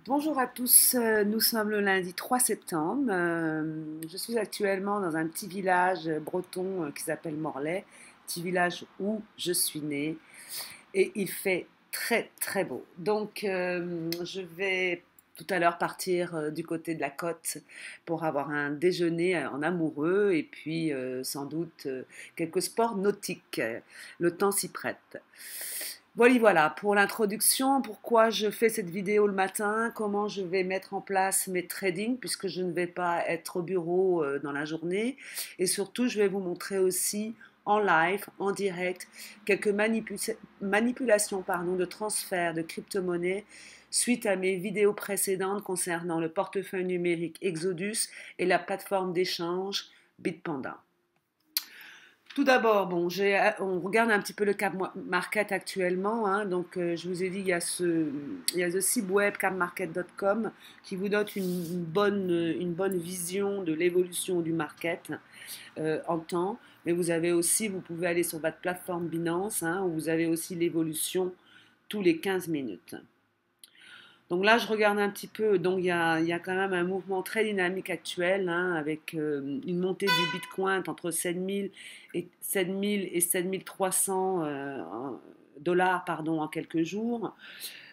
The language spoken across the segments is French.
Bonjour à tous, nous sommes le lundi 3 septembre. Je suis actuellement dans un petit village breton qui s'appelle Morlaix, petit village où je suis née et il fait très très beau. Donc je vais tout à l'heure partir du côté de la côte pour avoir un déjeuner en amoureux et puis sans doute quelques sports nautiques. Le temps s'y prête. Voilà, voilà pour l'introduction, pourquoi je fais cette vidéo le matin, comment je vais mettre en place mes tradings puisque je ne vais pas être au bureau dans la journée et surtout je vais vous montrer aussi en live, en direct, quelques manipulations de transfert de crypto-monnaies suite à mes vidéos précédentes concernant le portefeuille numérique Exodus et la plateforme d'échange Bitpanda. Tout d'abord, bon, on regarde un petit peu le cap market actuellement, hein. Donc, je vous ai dit, il y a le site web capmarket.com qui vous donne une bonne vision de l'évolution du market en temps. Mais vous avez aussi, vous pouvez aller sur votre plateforme Binance, hein, où vous avez aussi l'évolution tous les 15 minutes. Donc là, je regarde un petit peu. Donc il y a quand même un mouvement très dynamique actuel, hein, avec une montée du Bitcoin entre 7 000 et 7 300 dollars pardon, en quelques jours.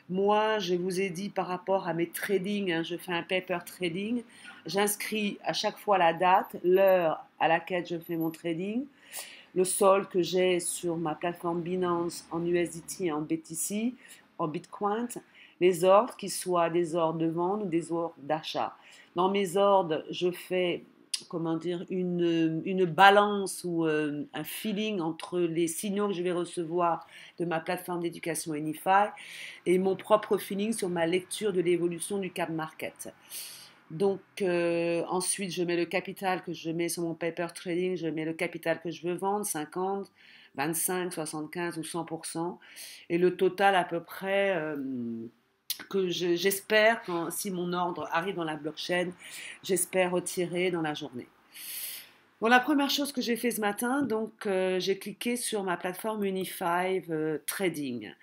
Moi, je vous ai dit par rapport à mes tradings, hein, je fais un paper trading. J'inscris à chaque fois la date, l'heure à laquelle je fais mon trading, le solde que j'ai sur ma plateforme Binance en USDT et en BTC, en Bitcoin, les ordres, qui soient des ordres de vente ou des ordres d'achat. Dans mes ordres, je fais comment dire, une balance ou un feeling entre les signaux que je vais recevoir de ma plateforme d'éducation Enify et mon propre feeling sur ma lecture de l'évolution du cap market. Donc ensuite, je mets le capital que je mets sur mon paper trading, je mets le capital que je veux vendre, 50, 25, 75 ou 100%. Et le total à peu près que j'espère, si mon ordre arrive dans la blockchain, j'espère retirer dans la journée. Bon, la première chose que j'ai fait ce matin, donc j'ai cliqué sur ma plateforme Unify Trading.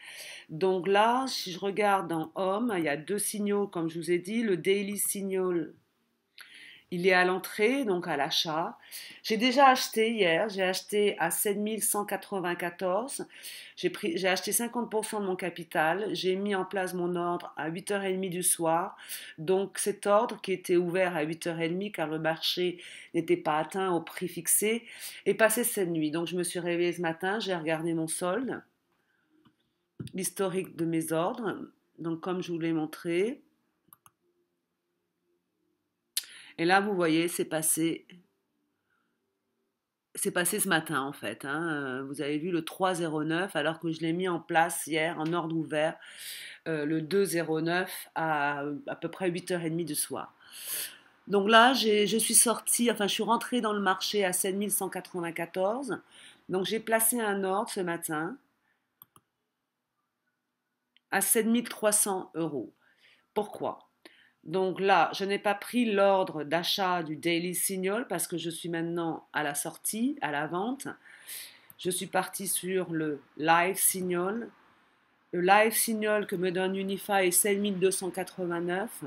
Donc là, si je regarde dans Home, il y a deux signaux, comme je vous ai dit, le Daily Signal. Il est à l'entrée, donc à l'achat. J'ai déjà acheté hier, j'ai acheté à 7 194. J'ai acheté 50% de mon capital. J'ai mis en place mon ordre à 8h30 du soir. Donc cet ordre qui était ouvert à 8h30 car le marché n'était pas atteint au prix fixé est passé cette nuit. Donc je me suis réveillée ce matin, j'ai regardé mon solde, l'historique de mes ordres. Donc comme je vous l'ai montré. Et là, vous voyez, c'est passé ce matin en fait, hein. Vous avez vu le 3,09 alors que je l'ai mis en place hier en ordre ouvert, le 2,09 à peu près 8h30 du soir. Donc là, je suis sortie, enfin je suis rentrée dans le marché à 7 194. Donc j'ai placé un ordre ce matin à 7 300 euros. Pourquoi? Donc là, je n'ai pas pris l'ordre d'achat du Daily Signal parce que je suis maintenant à la sortie, à la vente. Je suis partie sur le Live Signal. Le Live Signal que me donne Unify est 7289.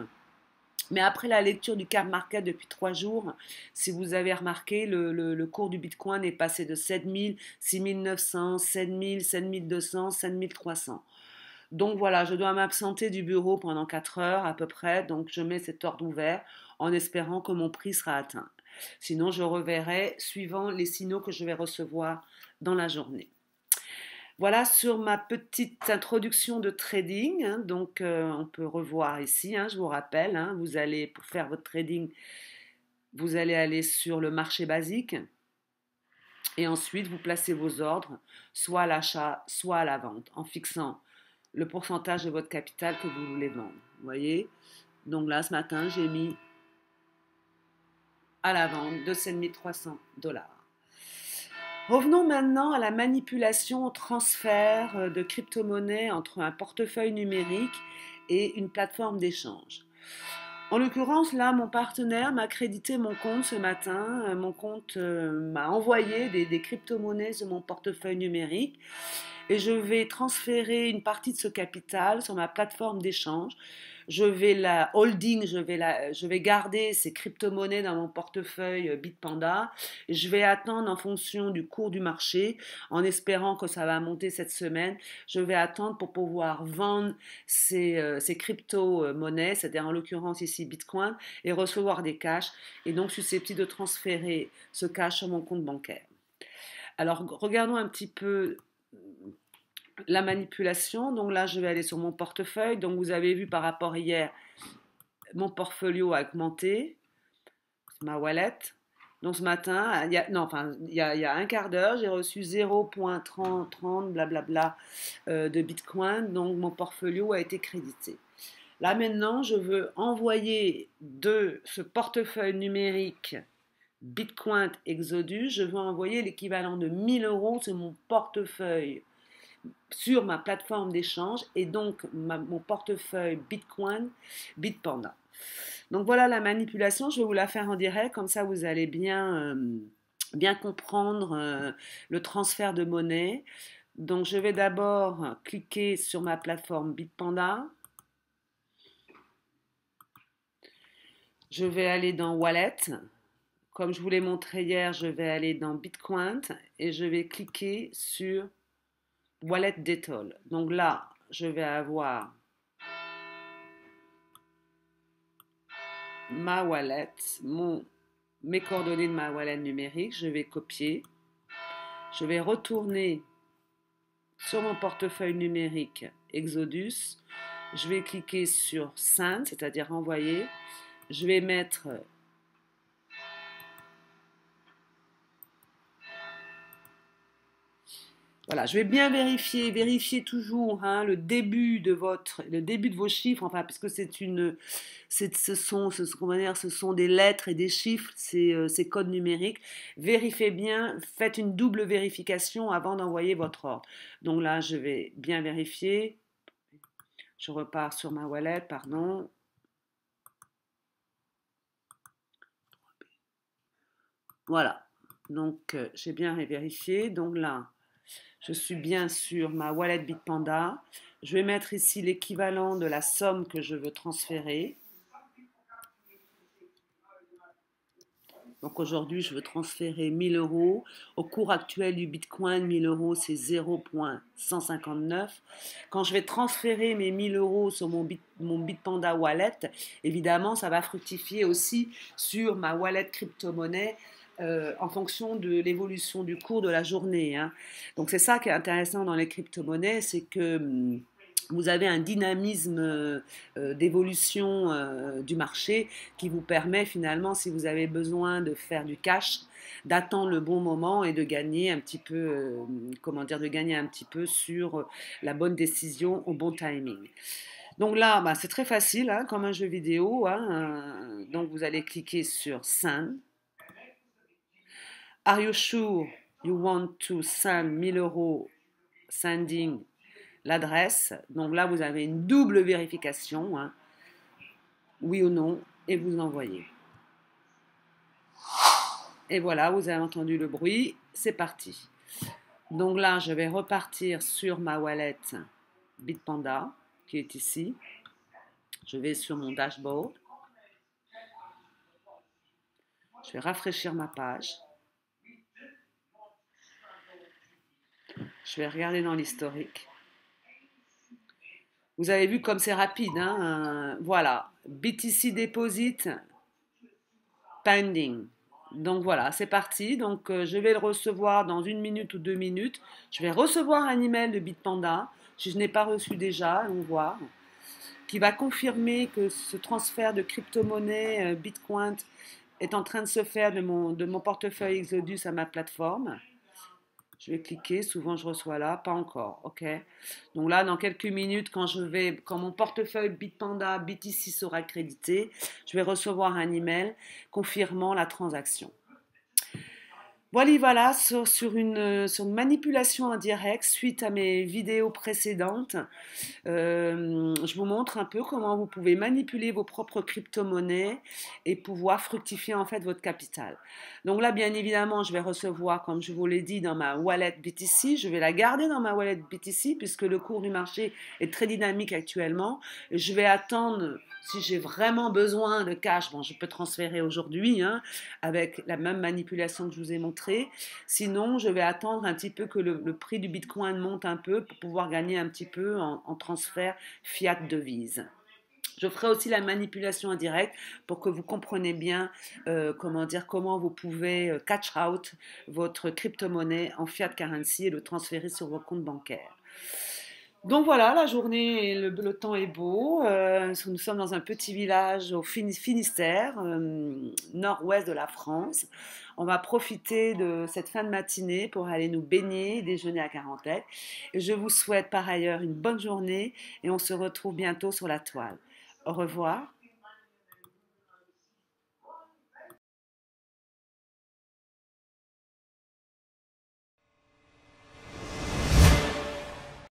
Mais après la lecture du cap market depuis 3 jours, si vous avez remarqué, le cours du Bitcoin est passé de 7000, 6900, 7000, 7200, 7300. Donc voilà, je dois m'absenter du bureau pendant 4 heures à peu près, donc je mets cet ordre ouvert en espérant que mon prix sera atteint. Sinon, je reverrai suivant les signaux que je vais recevoir dans la journée. Voilà sur ma petite introduction de trading, hein. Donc on peut revoir ici, hein, je vous rappelle, hein, vous allez, pour faire votre trading, vous allez aller sur le marché basique et ensuite vous placez vos ordres, soit à l'achat, soit à la vente, en fixant le pourcentage de votre capital que vous voulez vendre. Vous voyez? Donc là, ce matin, j'ai mis à la vente de 7 300 dollars. Revenons maintenant à la manipulation au transfert de crypto-monnaies entre un portefeuille numérique et une plateforme d'échange. En l'occurrence, là, mon partenaire m'a crédité mon compte ce matin. Mon compte m'a envoyé des crypto-monnaies sur mon portefeuille numérique. et je vais transférer une partie de ce capital sur ma plateforme d'échange. Je vais la holding, je vais garder ces crypto-monnaies dans mon portefeuille Bitpanda. Je vais attendre en fonction du cours du marché, en espérant que ça va monter cette semaine. Je vais attendre pour pouvoir vendre ces crypto-monnaies, c'est-à-dire en l'occurrence ici Bitcoin, et recevoir des cash, et donc susceptible de transférer ce cash sur mon compte bancaire. Alors, regardons un petit peu la manipulation. Donc là, je vais aller sur mon portefeuille. Donc vous avez vu par rapport à hier, mon portfolio a augmenté, ma wallet. Donc ce matin, il y a un quart d'heure, j'ai reçu 0,30 blablabla de Bitcoin. Donc mon portfolio a été crédité. Là maintenant, je veux envoyer de ce portefeuille numérique Bitcoin Exodus, je veux envoyer l'équivalent de 1000 euros sur mon portefeuille sur ma plateforme d'échange et donc mon portefeuille Bitcoin Bitpanda. Donc voilà la manipulation, je vais vous la faire en direct, comme ça vous allez bien comprendre le transfert de monnaie. Donc je vais d'abord cliquer sur ma plateforme Bitpanda. Je vais aller dans Wallet. Comme je vous l'ai montré hier, je vais aller dans Bitcoin et je vais cliquer sur Wallet Detail. Donc là, je vais avoir ma wallet, mes coordonnées de ma wallet numérique. Je vais copier. Je vais retourner sur mon portefeuille numérique Exodus. Je vais cliquer sur Send, c'est-à-dire envoyer. Je vais mettre voilà, je vais bien vérifier toujours hein, le début de vos chiffres, enfin, parce que ce sont des lettres et des chiffres, ces codes numériques. Vérifiez bien, faites une double vérification avant d'envoyer votre ordre. Donc là, je vais bien vérifier. Je repars sur ma wallet, pardon. Voilà, donc j'ai bien vérifié. Donc là, je suis bien sur ma wallet Bitpanda. Je vais mettre ici l'équivalent de la somme que je veux transférer. Donc aujourd'hui, je veux transférer 1000 euros. Au cours actuel du Bitcoin, 1000 euros, c'est 0,159. Quand je vais transférer mes 1000 euros sur mon Bitpanda wallet, évidemment, ça va fructifier aussi sur ma wallet crypto-monnaie en fonction de l'évolution du cours de la journée. Hein. Donc c'est ça qui est intéressant dans les crypto-monnaies, c'est que vous avez un dynamisme d'évolution du marché qui vous permet finalement, si vous avez besoin de faire du cash, d'attendre le bon moment et de gagner un petit peu, de gagner un petit peu sur la bonne décision au bon timing. Donc là, bah, c'est très facile, hein, comme un jeu vidéo. Hein, donc vous allez cliquer sur Send. Are you sure you want to send 1000 euros sending l'adresse? Donc là, vous avez une double vérification, hein, oui ou non, et vous envoyez. Et voilà, vous avez entendu le bruit, c'est parti. Donc là, je vais repartir sur ma wallet Bitpanda, qui est ici. Je vais sur mon dashboard. Je vais rafraîchir ma page. Je vais regarder dans l'historique. Vous avez vu comme c'est rapide. Hein, voilà. BTC Deposit pending. Donc voilà, c'est parti. Donc je vais le recevoir dans 1 minute ou 2 minutes. Je vais recevoir un email de Bitpanda, si je n'ai pas reçu déjà, on voit, qui va confirmer que ce transfert de crypto-monnaie Bitcoin est en train de se faire de mon portefeuille Exodus à ma plateforme. Je vais cliquer, souvent je reçois là, pas encore, ok. Donc là, dans quelques minutes, quand mon portefeuille Bitpanda BTC sera crédité, je vais recevoir un email confirmant la transaction. Voilà, sur une manipulation en direct suite à mes vidéos précédentes. Je vous montre un peu comment vous pouvez manipuler vos propres crypto-monnaies et pouvoir fructifier en fait votre capital. Donc là, bien évidemment, je vais recevoir, comme je vous l'ai dit, dans ma wallet BTC. Je vais la garder dans ma wallet BTC puisque le cours du marché est très dynamique actuellement. Je vais attendre, si j'ai vraiment besoin de cash, bon, je peux transférer aujourd'hui, hein, avec la même manipulation que je vous ai montrée. Sinon, je vais attendre un petit peu que le prix du Bitcoin monte un peu pour pouvoir gagner un petit peu en transfert fiat devise. Je ferai aussi la manipulation indirecte pour que vous compreniez bien comment dire, comment vous pouvez catch out votre crypto-monnaie en fiat currency et le transférer sur vos comptes bancaires. Donc voilà, la journée, le temps est beau. Nous sommes dans un petit village au Finistère, nord-ouest de la France. On va profiter de cette fin de matinée pour aller nous baigner, déjeuner à Carantec. Et je vous souhaite par ailleurs une bonne journée et on se retrouve bientôt sur la toile. Au revoir.